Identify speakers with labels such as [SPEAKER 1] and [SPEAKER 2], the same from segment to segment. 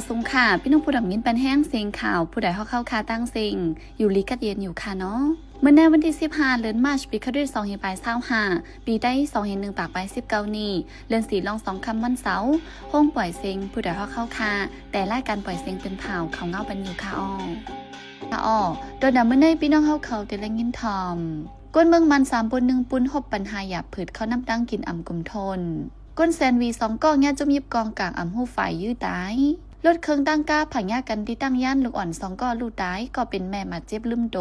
[SPEAKER 1] สงค่ะพี่น้องผู้ดังยินเป็นแห้งเสียงข่าวผู้ใดเข้าคาตั้งเสียงอยู่ลีกัดเย็นอยู่ค่ะเนาะเมื่อในวันที่15เดือนมาร์ชปีคศ2525ปีได้2/1ปากไป19นี้เดือน4ลอง2คำวันเสาร์ห้องปล่อยเสียงผู้ใดเข้าคาแต่รายการปล่อยเสียงเป็นเผาเขาเงาเป็นอยู่ค่ะโดยนำเมื่อในพี่น้องเขาเตลังยินทอมก้นเมืองมัน3ปุน1ปุนหบปัญหาหยาบผืดเขาน้ำตั้งกินอ่ำกลุ่มทนก้นแซนวี2ก้องแง่จุ่มยิบกองกลางอ่ำหูฝ่ายยื้อตายรถเครื่องตั้งก้าผังยากันที่ตั้งย่านลูกอ่อน2ก้อลูกตายก็เป็นแม่มาเจ็บลืมโต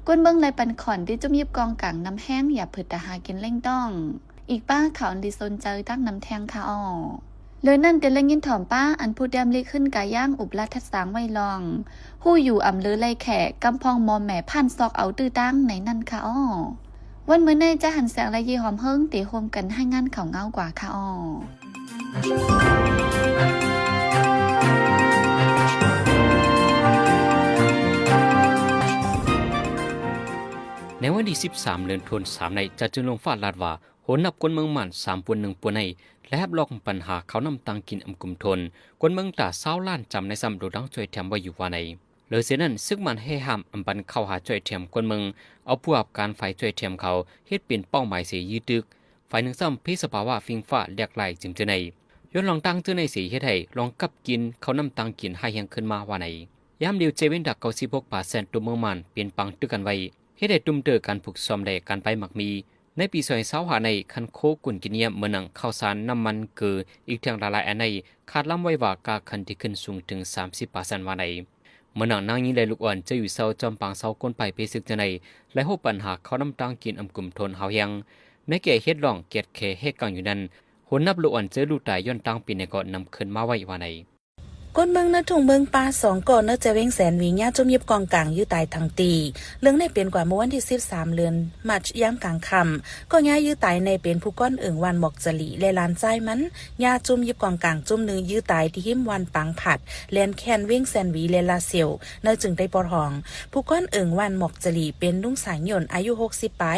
[SPEAKER 1] ก้นเมืองไรปันขอนที่จุ่มยิบกองกลางน้ำแห้งหยาบผืดตาหากินเล่งต้องอีกป้าเขาอันดีโซนเจอตั้งน้ำแทงค่ะเลยนั่นเตลังยินถ่อมป้าอันผู้แดมเล็กขึ้นกาย่างอุบลัดทัดสางไว้ลองหู้อยู่อ่ำเลือไรแขกกำพองมอมแหม่พันซอกเอาตื้อตั้งในนั่นค่ะวันเมื่อในจะหันแสงและยีหอมเฮิงตีโฮมกันให้งานเขาเงากว่าค่ะ
[SPEAKER 2] ในวันที่13เดือนธันวาคมในจะจึงลงฟาดลาดว่าโหนนับคนเมืองมัน3 ปวน 1 ปวนในและลอกปัญหาเขานำตังกินอำกุมทนคนเมืองตาเศร้าล้านจำในซ้ำดูดังช่วยแถมไว้อยู่ว่าในเลยเสียนั้นซึ่งมันให้ห้ามอำบันเข้าหาช่วยแถมคนเมืองเอาผู้อับการไฟช่วยแถมเขาเฮ็ดเป็นเป้าหมายเสียยืดตึกฝ่ายหนึ่งซ้ำพิสภาวะฟิงฟ้าแหลกไหลจึงจะในย้อนลองตั้งเจอในสีเฮ็ดให้ลองกับกินเขานำตังกินให้ยังขึ้นมาว่าในยามเดียวเจเวนดัก96%ตัวเมืองมันเปลี่ยนปังตึกกันไว้เฮ็ดให้ตุ้มเตอการผูกซ้อมได้การไปหมักมีในปี2025ในคันโคกุนกินเนียมเมืองนังข้าวสารน้ำมันเกืออีกทางละลายอันในคาดล้ำไว้ว่ากาคันที่ขึ้นสูงถึง 30% ว่าในเมื่อนังนางยิงเลยลูกอ่อนจะอยู่เศร้าจอมปางเศร้าก้นไปไปซึกจะในและพบปัญหาเขาน้ำตังกินอำกลุ่มทนเฮายังในแก่เฮ็ดล่องเกียดแค่เฮ็ดกังอยู่นั้นหุ่นนับลูกอ่อนเจอลูกตายย้อนตังปีในก็นำขึ้นมาไว้ว่าใน
[SPEAKER 3] ก้นเมืองนทุ่งเมืองปลา2ก่อนเจเว้งแสนวิญญาจุ่มยิบกองกลางยื้อตายทั้งตีเรื่องในเปลี่ยนกว่าเมื่อวันที่13เดือนมาร์ชย้ำกลางค่ำก็ย่ายื้อตายในเป็นผู้ก้อนวันหมอกจลีและลานใจมันย่าจุ่มยิบกองกลางจุ่มนึงยื้อตายที่หิมวันปังผัดแลนแคนเว้งแสนวีเลลาเซียวเนจึงได้ปอทองผู้ก้อนวันหมอกจลีเป็นลุงสายหย่นอายุ60ปี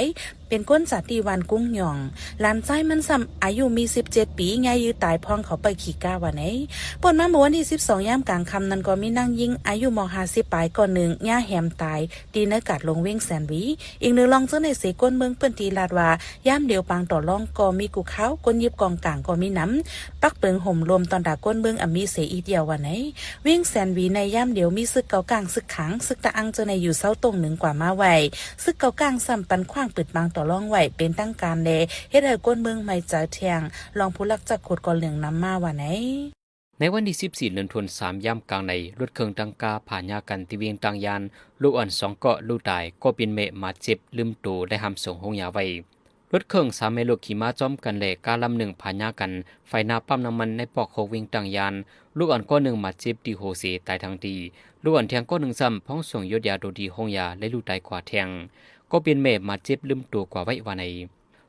[SPEAKER 3] เป็นก้นสาตีวันกุ้งหย่องลานใจมันซ้ำอายุมี17ปีย่ายื้อตายพองเขาไปขี่ก้าวันไหนปนมาเมื่อวันที่12ย่ำกลางค่ำนั้นก็มีนางยิงอายุม50ปลายก่อนหนึ่งย่าแหมตายตีเนื้อกาดลงเว้งแสนวีอีกหนึ่งลองเจ้าในเสก้นเมืองเปิ้นตีลาดว่าย่ำเดียวปังต่อรองก็มีกูเขาก้นยิบกองกลางก็มีน้ำปักเปิงห่มลมตอนดาก้นเมืองมีเสอีเดียววันไหนเว้งแสนวีในย่ำเดียวมีซึกเกากลางซึกขังซึกตะอังเจ้าในอยู่เศร้าตรงหนึ่งกว่ามาไหวซึกเกากลางซ้ำปันขว้างปิดบางต่อรองไหวเป็นตั้งการแลเฮ็ดให้ก้นเมืองไม่จ่ายเทียงลองผู้ลักจักขดก่อนเหลืองน้ำมาวันไหน
[SPEAKER 2] ในวันที่14เดือนธันวาคมย่ำกลางในรถเครื่องตังกาผ่านยากันที่เวียงตังยานลูกอ่อน2เกาะลูกตายก็เป็นเมมาเจ็บลืมตูได้หำส่งห้องยาไว้รถเครื่อง3เมลูกขี่ม้าจ้อมกันแหลกกาลำหนึ่งผ่านยากันไฟหน้าปั๊มน้ำมันในปอกโคเวียงตังยานลูกอ่อนก็1มาเจ็บดีโฮเสตายทั้งดีลูกอ่อนแทงก็1ซ้ำพ้องส่งยศยาโดดีห้องยาและลูกตายกว่าแทงก็เป็นเมมาเจ็บลืมตูกว่าไว้วันไหน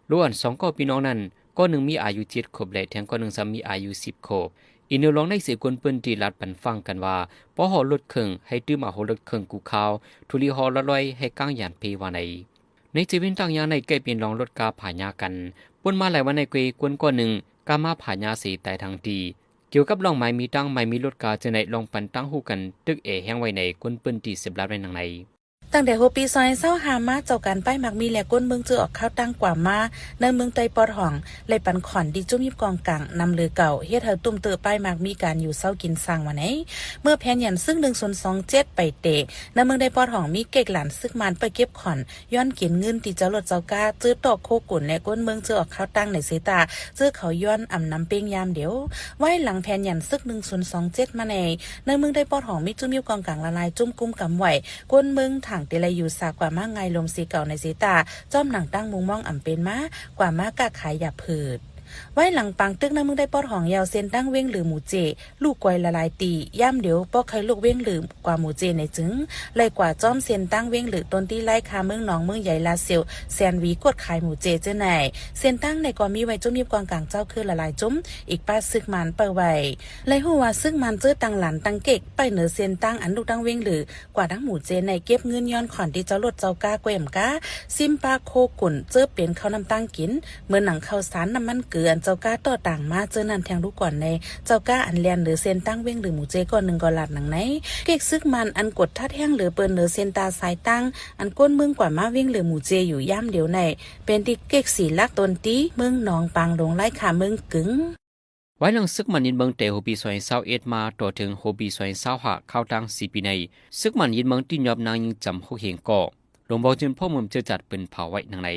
[SPEAKER 2] ลูกอ่อน2ก็พี่น้องนั้นก็1มีอายุ7ขวบและแทงก็1ซ้ำมีอายุ10ขวบอินเนอร้องในเสียกวนเปิ้นที่รัดปันฟังกันว่าปอหอรถเครื่องให้ตื้อมาหอรถเครื่องกูข่าวทุลีหอละลอยให้ก้างหยานเพวาในจีวินต่างยาในใกล้เป็นรองรถกาผ่านยากันปนมาหลายวันในเกวยกวนก้อนหนึ่งกามาผ่านยาสีแต่ทางดีเกี่ยวกับรองไม้มีตั้งไม้มีรถกาจะในลองปันตั้งหูกันตึกแห้งไว้ในกวนเปิ้นที่10 ล้านในทางใน
[SPEAKER 3] ตั้งแต่หัวปีซอยเศร้าหามาเจ้าการป้ายมักมีแหลกก้นเมืองเจอออกข้าวตั้งกว่ามาในเมืองไตปอดห่องเลยปันขอนดีจุ่มยิบกองกลางนำเรือเก่าเฮ็ดให้ตุ่มเตอป้ายมักมีการอยู่เศร้ากินสร้างวันไหนเมื่อแผนยันซึ่ง1/27ไปเตะในเมืองไตปอดห่องมีเก็กหลานซึกมันไปเก็บขอนย้อนเก็บเงินที่เจ้ารถเจ้ากาซื้อตอกโคกุ่นและก้นเมืองเจอออกข้าวตั้งในเสตาเจอเขาย้อนอ่ำน้ำเป้งยามเดียวไว้หลังแผนยันซึก1/27มาในเมืองไตปอดห่องมีจุ่มยิบกองกลางละลายจุ่มกุ้มกำไหวก้นเมืองถังเตลอยู่กว่ามาไงลมสีเก่าในสีตาจ้อมหนังตั้งมุงมองอ่ำเป็นมากว่ามากะขายหยาผืดไว้หลังปังตึกน้ำมึงได้ปอดหองยาวเส้นตั้งเว้งหรือหมูเจลูกกวยละลายตีย่ำเดี๋ยวปอใครลูกเว้งหรือกว่าหมูเจในจึงไล่กว่าจ้อมเส้นตั้งเว้งหรือต้นที่ไล่คาเมืองหนองเมืองใหญ่ลาเซียวแซนวีกดขายหมูเจเจ้าไหนเส้นตั้งในกว่ามีไว้จุ่มยิบกองกลางเจ้าคือละลายจุ่มอีกป้าซึกมันเปิดไว้ไล่หัวซึกมันเจอตังหลันตังเก็กไปเหนือเส้นตั้งอันลูกตั้งเว้งหรือกว่าทั้งหมูเจในเก็บเงินย้อนขอนที่เจ้ารถเจ้ากาเกวมกาซิมปาโคกุ่นเจอเป็นข้าวน้ำตั้งกินเมื่อหนังข้าวสารน้ำมันเก คืออันเจ้าก้าต่อต่างมาเจอนันแทงลูกก่อนในเจ้าก้าอันเลียนหรือเส้นตั้งเว้งหรือหมูเจก่อน1ก่อนหลัดหนังไหนเก็กซึกมันอันกดทัดแห้งหรือเปิ้นหรือเส้นตาสายตั้งอันก้นเมืองกว่ามาเว้งหรือหมูเจอยู่ย่ำเดียวในเป็นที่เก็กสีลักตนตีเมืองหนองปางลงไล่ขาเมืองกึ๋ง
[SPEAKER 2] ไว้หลังซึกมันยินเมืองเตโฮปีซอยเศร้าเอ็ดมาต่อถึงโฮปีซอยเศร้าหะเข้าตั้ง4ปีในซึกมันยินเมืองที่ยอบนางยิงจำโฮเฮงก่อหลวงบอกจึงพ่อมุมเจอจัดเป็นเผาไว้หนังใ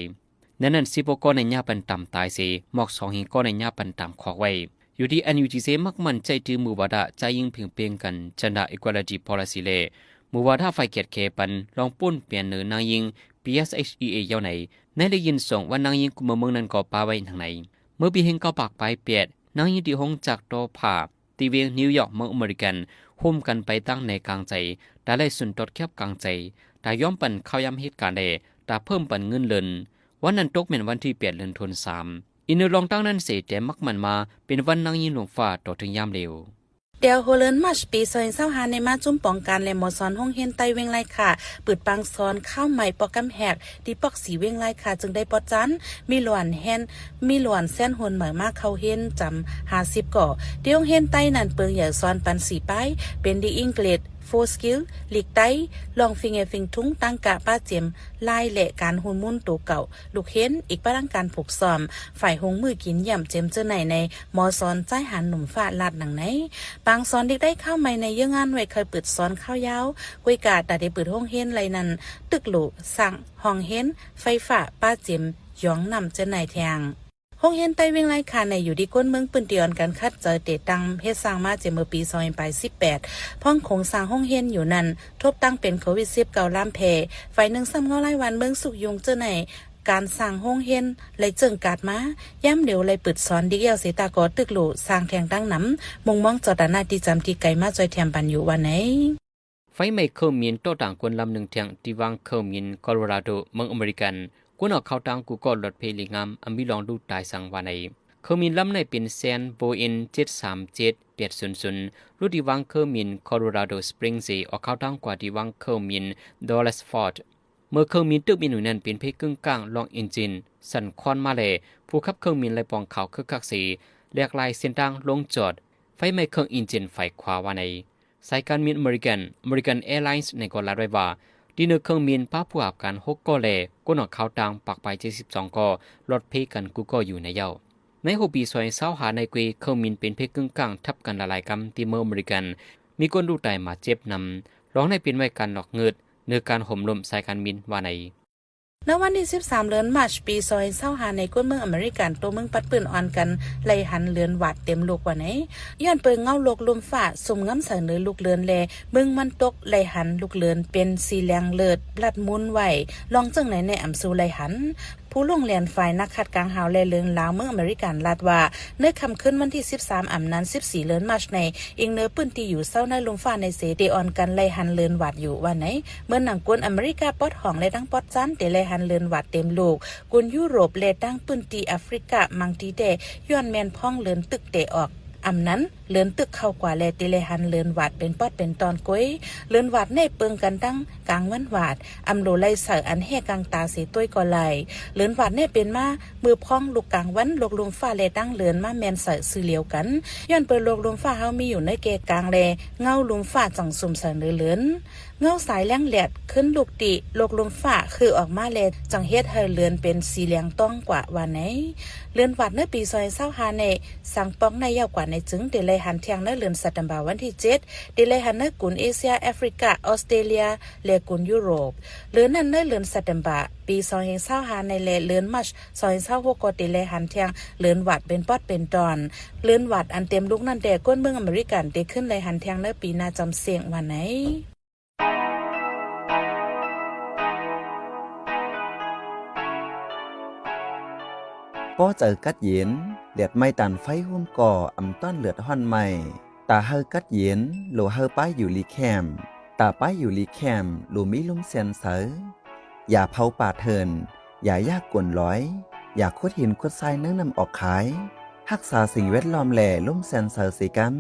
[SPEAKER 2] นนั้นสิบก้อนในหญ้าปันต่ำตายเสหมอก2เฮงก้อนในหญ้าปันต่ำขอกไว้อยู่ที่ NUGC มักมันใจถือมือวาดะใจยิงเพียงเปียงกันจันดา Equality Policy เลมือวาดะไฟเกียรติเคปันลองปุ้นเปลี่ยนเนื้อนางยิง PSHEA เย้าไหนในได้ยินส่งว่านางยิงกุมเมืองนั้นก่อปาไว้ทางไหนเมื่อปีเฮงก็ปากไปเปียดนางยิงที่ห้องจากโตผ่าตีเวียงนิวยอร์กเมืองอเมริกันหุ้มกันไปตั้งในกลางใจแต่ได้สุนทรแคบกลางใจแต่ย้อมปันเข้าย้ำเหตุการณ์ใดแต่เพิ่มปันเงินเลินวันนั้นตกเป็นวันที่8 เดือนธันวาคมอินเนอร์ลองตั้งนั้นเสแต่มักมันมาเป็นวันนางยิงหลวงฟ้าต่อถึงยามเร็ว
[SPEAKER 3] เดียวโฮเลินมาชปีซอยเศร้าหาในมาจุ่มป้องกันและหมอสอนห้องเฮียนไตเวงไล่ค่ะปืดปังซอนข้าวใหม่ปอกกำแหกดีปอกสีเวงไล่ค่ะจึงได้ปอจันมีหลวนแฮนมีหลวนแซนหนเหมือมากเข้าเฮียนจำ50ก่อเดียวเฮียนไตนั่นเปิงใหญ่ซอนปันสีป้ายเป็นดีอังกฤษโฟสกิลหลีกไตลองฟิงฟิงทุ้งตั้งกะป้าเจียมลายและการหุ่นมุ่นตัวเก่าลูกเห็นอีกป้าดังการผูกซ้อมฝ่ายหงมือกินย่ำเจมเจอไหนในมอซอนใจหันหนุ่มฟ้าลาดหนังไหนบางซอนเด็กได้เข้าไม่ในเยื่องานไว้เคยเปิดซอนข้าวยาวกุยกาแต่ได้เปิดห้องเห็นไรนั้นตึกหลูสั่งห้องเห็นไฟฟ้าป้าเจียมย้องนำเจอไหนแทงห้องเฮียนไต้เวียงไล่คาในอยู่ที่ก้นเมืองปืนเตียนกันคัดเจอเตตังเฮ็ดสร้างมาเจเมื่อปี2018พ้องโครงสร้างห้องเฮียนอยู่นั้นทบตั้งเป็นโควิด19ล้ามเพฝ่ายหนึ่งซ้ำเงาไล่วันเมืองสุกยงเจอไหนการสร้างห้องเฮียนเลยเจิงกาดมาย่ำเดี๋ยวเลยปิดสอนดิเกลเสตากอตึกหลูสร้างแทงตั้งน้ำมงมองจอดานาที่จำที่ไกลมาจอยแถมปันอยู่วันไหน
[SPEAKER 2] ไฟไหม้เคอร์มินโตต่างกวนลำหนึ่งเทียงที่วังเคอร์มินโคโลราโดเมืองอเมริกันกวนออกเข้าตังกูก็รถเพลิงามอันมีลองดูตายสังวาในเคอร์มินลำในเป็นแซนโบอิน737-800รุ่นที่วังเคอร์มินโคโลราโดสปริงซีออกเข้าตังกว่าที่วังเคอร์มินดอลลัสฟอร์ดเมื่อเคอร์มินตึกมีหน่วยนั้นเป็นเพกึ่งกลางลองอินจินสันคอนมาเลผู้ขับเคอร์มินเลยปองเขาคึกคักสีเรียกลายเส้นทางลงจอดไฟไหม้เครื่องอินจินไฟขวาวาในสายการบินอเมริกันแอร์ไลน์ในกอลาไว้ว่าดีเนอร์เครื่องบินป้าผู้อาบการ6ก่อแลก้นออกเข้าตังปักไป72ก่อรถเพกันกูก็อยู่ในเย้าในหัวปีซอยเศร้าหาในกวีเครื่องบินเป็นเพกึ่งกลางทับกันละลายกำที่เมืองอเมริกันมีก้นดูไตมาเจ็บนำร้องในเป็นไว้การหลอกเงิดเนื้อการห่มลมสายการบินว่าใน
[SPEAKER 3] ณวันที่13เดือนมาร์ชปี2025ในก้นเมืองอเมริกันตัวเมืองปัดปืนอ่อนกันไล่หันเลือนหวัดเต็มลูกว่าไหนย้อนเปิงเงาโลกลมฟ้าสุ่มง้ำเสนอลูกเลือนแลเมืองมันตกไล่หันลูกเลือนเป็นสีแรงเลิศบลัดมุนไหวลองจังไหนในอ่ำซูไล่หันผู้ลงเรียนฝ่ายนักขัดกลางหาวและเลืองลาวเมืองอเมริกันลาดว่าเนื้อคำขึ้นวันที่13อ่ำนั้น14เดือนมาร์ชในอิงเนื้อปืนที่อยู่เศร้าในลมฟ้าในเสเดออนกันไล่หันเลือนหวัดอยู่ว่าไหนเมื่อหนังกวนอเมริกาปอดห้องและตั้งปอดจันเตไล่หันเลือนหวัดเต็มโลกกวนยุโรปและตั้งปืนตีแอฟริกามังทีเดย้อนแมนพ่องเลือนตึกเตออกอำนั้นเลือนตึกเข้ากว่าแลติเลหันเลือนหวาดเป็นปอดเป็นตอนก้อยเลือนหวาดในเปิงกันตั้งกลางวันหวาดอำโลไลใส่อันแห่กลางตาเสียต้วยก่อไหลเลือนหวาดในเป็นมามือพ้องลูกกลางวันโลกลมฟ้าแลตั้งเลือนมาแมนใส่ซื้อเหลียวกันย้อนเปิดโลกลมฟ้าเฮามีอยู่ในเกกลางแลเงาลมฟ้าจังสุ่มเสนอเลือนเงาสายแรงแหลดขึ้นลูกติโลกลมฟ้าคือออกมาแลจังเฮ็ดให้เลือนเป็นสีเหลืองต้องกว่าว่าไหนเลือนหวาดในปี2025ในสังป้องในยาวกว่าในจึงเดลัยหันเทียงในเลือนสัตบาวันที่7เดลัยหันในกลุ่มเอเชียแอฟริกาออสเตรเลียและกลุ่มยุโรปเลือนนั้นในเลือนสัตบาปี2025ในและเลือนมัช2026ก็เดลัยหันเทียงเลือนหวาดเป็นปอดเป็นตอนเลือนหวาดอันเต็มลูกนั่นแต่ก้นเมืองอเมริกันเดขึ้นเลยหันเทียงในปีหน้าจำเสียงวันไหน
[SPEAKER 4] ป้อเจอกัดเย็นเลือดไม่ตันไฟหุ่มก่ออำต้อนเลือดห่อนใหม่ตาเฮอกัดเย็นโลเฮอป้ายอยู่ลีแคมตาป้ายอยู่ลีแคมโลมีลุ่มเซนเสออย่าเผาป่าเทินอย่ายากกวนร้อยอย่าคุดหินคุดทรายเนื้อนำออกขายรักษาสิ่งแวดล้อมแหล่ลุ่มเซนเสอสิกัน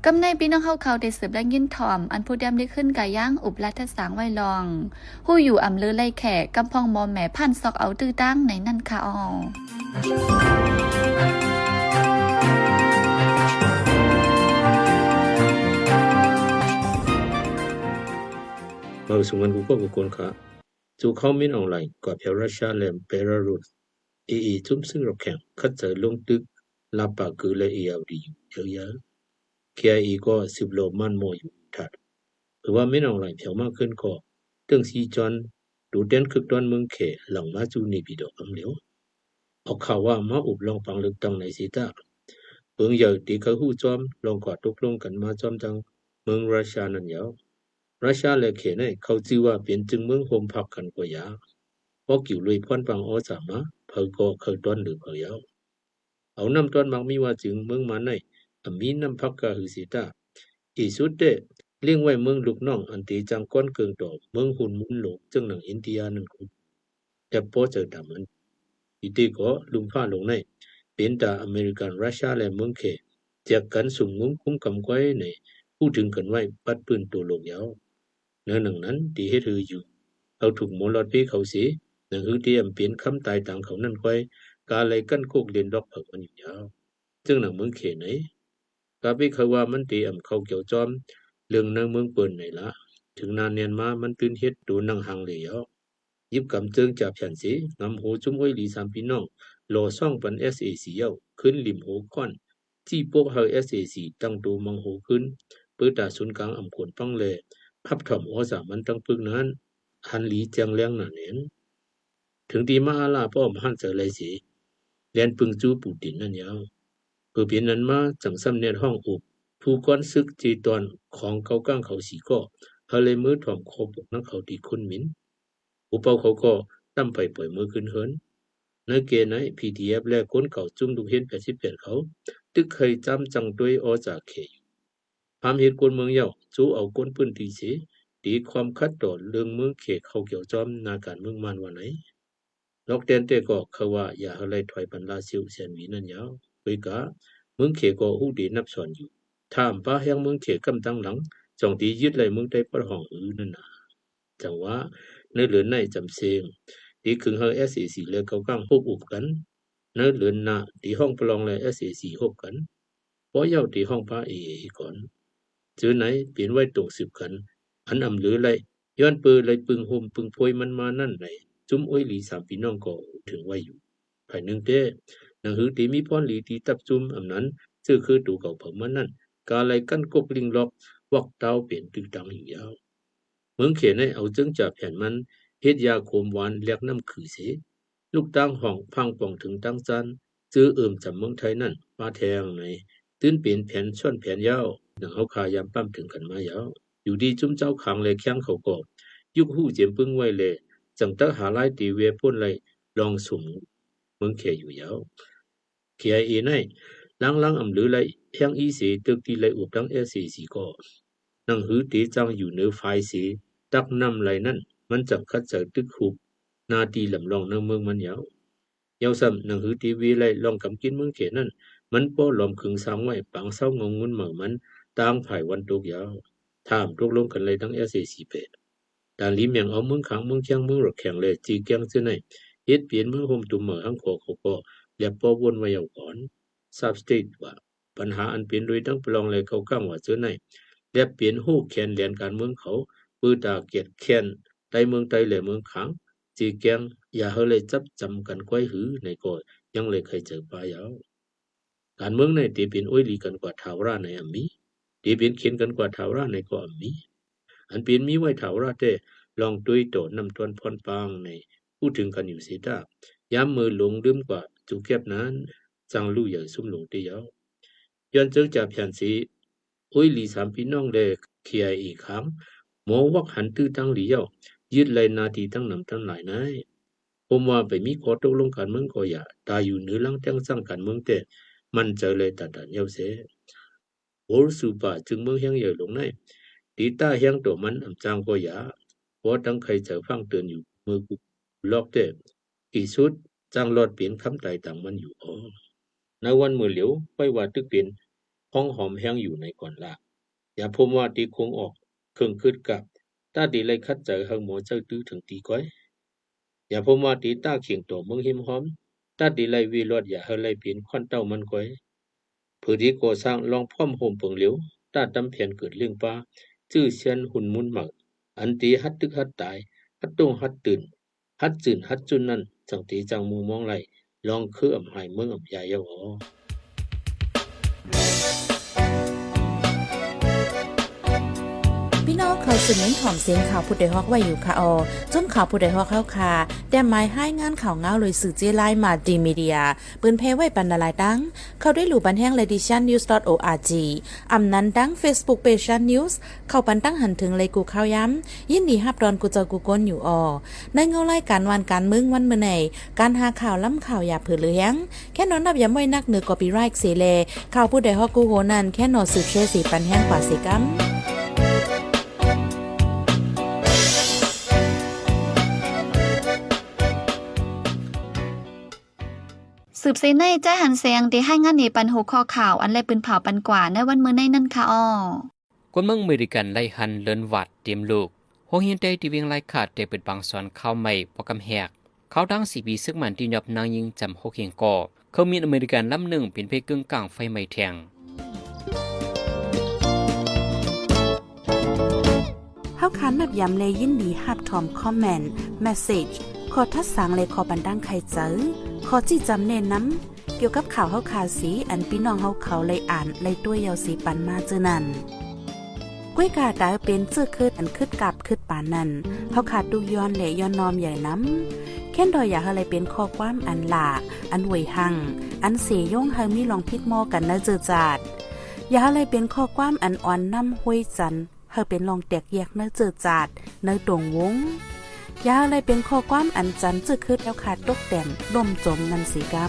[SPEAKER 1] กำในพี่น้องเขาได้สืบและยินถ่อมอันผู้ดำได้ขึ้นกาย่างอุบรัฐสางไว้ลองหู้อยู่อำเลือไล่แขกกำพองมอมแหม่พันซอกเอาตื้อตั้งในนั่นค่ะอ๋อ
[SPEAKER 5] เราสมันกูก็กุคนค่ะจูเขามินออนไลน์กับเฮรัชชาเลมเปรารุสจุ่มซึ่งเราแข่งคัดเจอลงตึกลาปาคือเลยเอาดีอยู่เยอะๆแค่ก็10 โลมันโมอยู่ทัดหรือว่ามินออนไลน์เพียวมากขึ้นก็ตึงซีจอนดูเด่นคึกดอนเมืองเขหลังมาจูนี่ปีดอกอำเหลียวเอาข่าวว่ามาอุบลองฟังลึกตังในสีตาเมืองใหญ่ตีเขาหู้จอมลองกอดตกลงกันมาจอมจังเมืองรัสเซียนั่นยาวรัสเซียและเขเนี่ยเขาจื่อว่าเป็นจึงเมืองโฮมพักกันกว่ายาเพราะกิ่วลุยพรปังอ้อสามาเพิ่ก็เคยต้นหรือเผยเอาน้ำต้นมักมีว่าจึงเมืองมาในมีน้ำพักกะหือสีตาอีสุดเดเลี้ยงไว้เมืองลูกน้องอันตีจังก้อนเกิงต่อเมืองหุ่นมุนโลกจึงหนังอินเดียนั่นคุณแต่พอเจอดำมันอีตีก็ลุมผ้าลงในเป็นตาอเมริกันรัสเซียและเมืองเขจากกันสุ่มงุ้มคุ้มกำไว้ในพูดถึงกันไว้ปัดปืนตัวโลกยาวเนื้อหนังนั้นตีให้เธออยู่เอาถูกหมอลอดพี่เขาสิหนังหือที่อำเปลี่ยนคำตายต่างเขานั่นไว้กาเลยกันโคกเรียนดอกเผิกมันอยู่ยาวจึงหนังเมืองเขไหนกาพี่เขาว่ามันตีอำเขาเกี่ยวจอมเรื่องในเมืองเปิ่นไหนละถึงนานเนียนมามันตื่นเฮ็ดดูนังหังเลยยาวยิบกำเจิงจับแผ่นสีนำหูจุ้มอ้อยหลีสามพี่น้องโลซ่องปัน SAC เย้าขึ้นริมหูก้อนที่พวกเฮา SAC ตั้งตัวมังหูขึ้นเปิดตาศูนย์กลางอำขวนปังเลยพับถ่อมอ้อสามันตั้งปึกนั้นหันหลีเจียงเลี้ยงหนาเน้นถึงตีมาอาลาป้อมหันเจอเลยสิเลียนปึงจูปูตินนั่นยาวเพื่อเปลี่ยนนั้นมาจังซ้ำเนียนห้องอุบผู้ก้อนซึกจีตอนของเกาก้างเขาสีก็เฮาเลยมือถ่อมโคบนักเขาตีคุณมินอุปเอาเขาก็ตั้มไปปล่อยมือขึ้นเฮินในเกณฑ์ไหน PDF และคนเก่าจุ่มดูเห็น88เขาตึกเคยจำจังด้วยอจากเขยความเห็นคนเมืองเย้าจูเอาคนปืนตีสีตีความคัดต่อเรื่องเมืองเขตเขาเกี่ยวจอมนาการเมืองมันวันไหนลอกเตนเตก็เขาว่าอย่าอะไรถอยปันลาซิวเสียนวีนั่นยาวเวกาเมืองเขตก็หูดีนับสอนอยู่ถ้ามป้าแห่งเมืองเขตกำตั้งหลังจองตียึดเลยเมืองได้ประห้องนั่นน่ะจังว่าในเหลือในจำเสียงตีขึงเฮา SAC เลยเขาก้างพวกอุบกันในเหลือหน้าตีห้องประลองเลย SAC หกกันเพราะเย้าตีห้องป้าก่อนเจอไหนเปลี่ยนไว้ตรง10กันอันอำเหลือเลยย้อนปืนเลยปึงโฮมปึงโพยมันมานั่นไหนจุ้มอ้อยหลีสามพี่น้องก็ถึงไว้อยู่ภายหนึ่งเต้หนังหือตีมีพรหลีตีตับจุ้มอำนั้นชื่อคือตูเก่าเผิมมันนั่นกาเลยกันกกลิงล็อกวักเต้าเปลี่ยนตึกดังอยู่ยาวเมืองเขียนให้เอาจึงจับแผ่นมันเฮ็ดยาโคมหวานเรียกน้ำคือเสลูกตั้งห้องพังป่องถึงตั้งจันซื้อจำเมืองไทยนั่นมาแทงในตื้นเปลี่ยนแผ่นช่อนแผ่นยาวหนังเฮาขายามปั้มถึงกันมายาวอยู่ดีจุ้มเจ้าขังเลยแข้งเขาก็ยุกหู้เจียมปึ้งไว้เลยจังตะหาไล่ตีเวพ่นเลยลองสุ่มเมืองเขยอยู่ยาวเขียเอในลังอำหรือเลยแพงอีเสตึกตีเลยอุบดังSACก็นังหือตีจังอยู่เนื้อไฟเสตักน้ำไหลนั่นมันจังคัดเจอตึกหุบนาตีลำลองในเมืองมันยาวซ้ำนังหือตีวีเลยลองกำกินเมืองเขนั่นมันป้อหลอมขึงสางไว้ปังเศร้างงงุนเหมือมันต่างภายวันตกยาวถามตกลงกันเลยทั้ง SAC เป็ดด่านลีเมียงเอาเมืองขังเมืองเชียงเมืองรถแข่งเลยจีเกียงเสื้อในเฮ็ดเปลี่ยนเมืองโฮมตุ่มเหมือทั้งเขาก็เรียบป้อวนไว้เอาก่อนซับสเตทว่าปัญหาอันเป็นโดยทั้งปลองเลยเขาก้างว่าเสื้อในเรียบเปลี่ยนฮู้แคนเหรียญการเมืองเขาปื้อตาเกียดแคนไตเมืองไตและเมืองขังจีเกียงอย่าเฮเลยจับจำกันก้อยหือในก็ยังเลยเคยเจอปลายาวการเมืองในตีเป็นอ้อยลีกันกว่าทาวราในอมีตีเป็นเขียนกันกว่าทาวราในก็อมีอันเป็นมีไว้ทาวราแต่ลองตุยโตนำตวนพรปางในพูดถึงกันอยู่เสียดาย้ำมือลงลืมกว่าจุเก็บนั้นจังลู่ใหญ่ซุ่มหลงตียาวย้อนเจอจากแผ่นสีอ้อยลีสามพี่น้องเลยเคียอีกครั้งหมอวักหันตื้อตั้งหลีเย้ายืดเลยนาทีตั้งนำตั้งหลายนายผมว่าไปมีขอตกลงการเมืองก็อย่าตายอยู่เหนือลังแจ้งสร้างการเมืองแต่มันเจอเลยตัดเย้าเสโอรสุปาจึงเมืองเฮียงใหญ่ลงในตีตาเฮียงตัวมันอำจางก็อย่าเพราะตั้งใครเจอฟังเตือนอยู่มือกูลอกแต่อีสุดจางรอดเปลี่ยนคำไต่ต่างมันอยู่ในวันมือเหลียวไปว่าตึกเปลี่ยนพ ห้องหอมแห้งอยู่ในก่อนละอย่าพมว่าตีคงออกเครื่องคืดกับตาดีเลยคัดเจอเฮงหมอเจ้าตื้อถึงตีก้อยอย่าพมว่าตีตาเขียงตัวเมืองหิมหอมตาดีเลยวีรอดอย่าเฮเลยเปลี่ยนควันเต้ามันก้อยเพื่อที่ก่อสร้างลองพร้อมโฮมเปิงเหลียวตาตำเพียนเกิดเรื่องป้าชื่อเชียนหุ่นมุนหมักอันตีฮัดตึกฮัดตายฮัดตรงฮัดตื่นฮัดจืนฮัดจุนนั่นจังตีจังมูมองไหลลองคืออำหายเมืองอำยายเอาอ๋อ
[SPEAKER 3] พี่น้องเคยสืบเน้นถ่อมเสียงข่าวผู้ใดฮอกไว้อยู่ค่ะอจนข่าวผู้ใดฮอกเข้าค่ะแต่หมายให้งานข่าวเงาเลยสื่อเจไลมาดีมีเดียปืนเพไว้ปันนาลายดังเข้าด้วยหลู่บันแห้ง lediciannews.org อำนั้นดัง Facebook page news เข้าปันตั้งหันถึงเลยกูข่าวย้ำยินดีฮับดอนกูเจอกูก้นอยู่ในเงาไล่การวันการมึงวันเมื่อไหนการหาข่าวล้ำข่าวอย่าเผือเลี้ยงแค่นอนนับย้ำไว้นักเหนือกอปีไรค์เสเลข่าวผู้ใดฮอกกูโหนันแค่นอสืบเชสีปันแห้งกว่าสิกัม
[SPEAKER 1] สืบเซในใจหันเสียงที่ให้งานในปันหัวข้อข่าวอันแลปืนเผาปันกว่าในวันมื้อในนั่นค่ะ
[SPEAKER 2] คนเมืองอเมริกันไล่หันเลินวัดเตรียมลูกโฮเฮียนได้ที่เวียงไล่ขาดได้เปิดบางส่วนเข้าใหม่ปกำแหกเขาดัง4 ปีซึกมันที่ยอบนางยิงจำโฮเคียงก่อเขามีอเมริกันลำหนึ่งเป็นเพกึ่งกลางไฟไหม้แทง
[SPEAKER 3] เฮาคันแบบย้ำเลยยินดีฮับทอมคอมเมนต์เมสเสจขอทัดสังเลยขอบันดังใครเจอขอจี้จำเน้นน้ำเกี่ยวกับข่าวเฮาคาสีอันพี่น้องเฮาเขาเลยอ่านเลยตัวยาวสีปันมาเจอนั่นก้วยกาดาเป็นเสื้อคืดอันคืดกับคืดปานนั้นเฮาขาดดูย้อนและย้อนนอมใหญ่น้ำแค่นดอยอยากอะไรเป็นข้อความอันหลาอันหวยหังอันเสยย่งเฮามีลองพิดหม้อกันนะเจอจาดอย่าอะไรเป็นข้อความอันอ่อนน้ำห้วยจันเฮาเป็นลองแตกแยกเนื้อเจอจาดเนื้อตรงวงยาอะไรเป็นข้อความอันจันจึกคืดแล้วขาดตกแต่มล่มจมนันสีกำ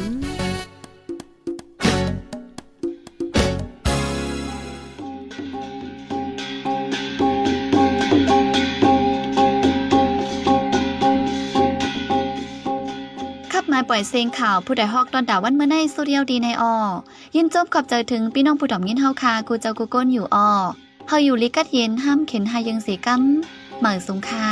[SPEAKER 1] มาปล่อยเสียงข่าวผู้ใดฮอกตอนดาวันเมื่อในโซเดียลดีในยินจบขอบใจถึงพี่น้องผู้ดอมยินเฮาคากูเจ้ากูก้นอยู่เฮาอยู่ลิกัดเย็นห้ามเข็นหายังเสียกำเหมือสุงค่า